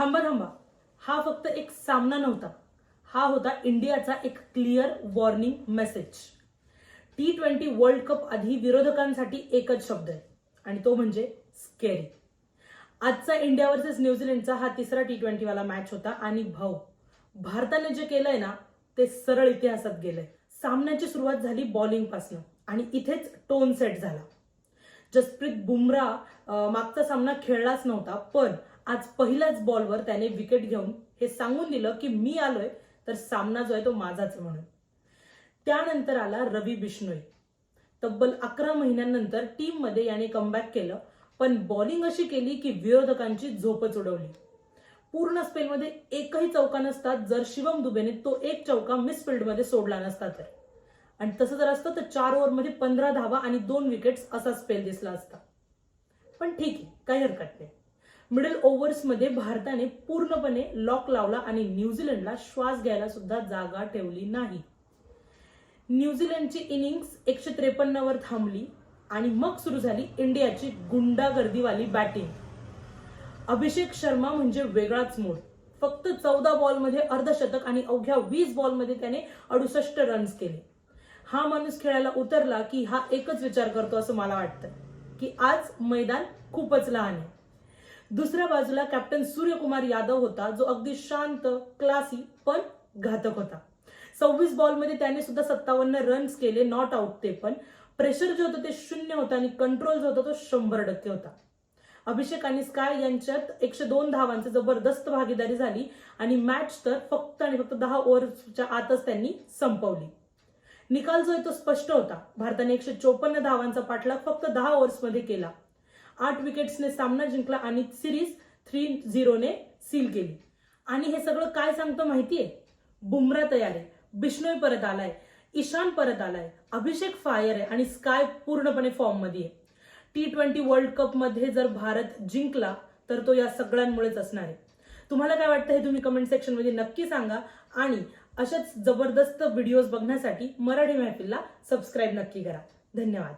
थांबा थांबा, हा फक्त एक सामना नव्हता, हा होता इंडियाचा एक clear warning message. T20 world cup आधी विरोधकांसाठी एकच शब्द आहे आणि तो म्हणजे स्केरी. आजचा इंडिया वर्सेस न्यूझीलंडचा हा तिसरा T20 वाला मॅच होता आणि भाऊ, भारताने जे केलंय ना ते सरळ इतिहासात गेलंय. सामन्याची सुरुवात झाली बॉलिंग पासून आणि इथेच टोन सेट झाला. जसप्रीत बुमराह मागचा सामना खेळलाच नव्हता, पण आज पहिल्याच बॉलवर त्याने विकेट घेऊन हे सांगून दिलं की मी आलोय तर सामना जो आहे तो माझाच म्हणून. त्यानंतर आला रवी बिश्नोई. तब्बल 11 महिन्यांनंतर टीम मध्ये याने कमबॅक केलं, पण बॉलिंग अशी केली की विरोधकांची झोपच उडवली. पूर्ण स्पेलमध्ये एकही चौका नसतात जर शिवम दुबेने तो एक चौका मिसफिल्डमध्ये सोडला नसता तर. आणि तसं जर असतं तर 4 ओव्हरमध्ये 15 धावा आणि 2 विकेट्स असा स्पेल दिसला असता. पण ठीक आहे, काही हरकत नाही. मिडल ओव्हर्समध्ये भारताने पूर्णपणे लॉक लावला आणि न्यूझीलंडला श्वास घ्यायला सुद्धा जागा ठेवली नाही. न्यूझीलंडची इनिंग्स 153 वर थांबली आणि मग सुरू झाली इंडियाची गुंडागर्दीवाली बॅटिंग. अभिषेक शर्मा म्हणजे वेगळाच मूड. फक्त 14 बॉलमध्ये अर्धशतक आणि अवघ्या 20 बॉलमध्ये त्याने 68 रन्स केले. हा माणूस खेळायला उतरला की हा एकच विचार करतो असं मला वाटतं की आज मैदान खूपच लहान आहे. दुसऱ्या बाजूला कॅप्टन सूर्यकुमार यादव होता जो अगदी शांत, क्लासी पण घातक होता. 26 बॉलमध्ये त्याने सुद्धा 57 रन्स केले, नॉट आउट ते पण. प्रेशर जे होतं ते 0 होतं आणि कंट्रोल जो होता तो 100% होता. अभिषेक आणि स्काय यांच्यात 102 धावांची जबरदस्त भागीदारी झाली आणि मॅच तर फक्त आणि फक्त 10 ओव्हरच्या आतच त्यांनी संपवली. निकाल जो आहे तो स्पष्ट होता. भारताने 154 धावांचा पाठलाग फक्त 10 ओव्हर्समध्ये केला. 8 विकेट्सने सामना जिंकला आणि सिरीज 3-0 ने सील केली. आणि हे सगळं काय सांगतं माहितीये? बुमराह तयार आहे, बिश्नोई परत आलाय, ईशान परत आलाय, अभिषेक फायर आहे आणि स्काय पूर्णपणे फॉर्म मध्ये आहे. T20 वर्ल्ड कप मध्ये जर भारत जिंकला तर तो या सगळ्यांमुळेच असणार आहे. तुम्हाला काय वाटतं हे तुम्ही कमेंट सेक्शन मध्ये नक्की सांगा आणि अशाच जबरदस्त व्हिडिओज बघण्यासाठी मराठी महफिलला सबस्क्राईब नक्की करा. धन्यवाद.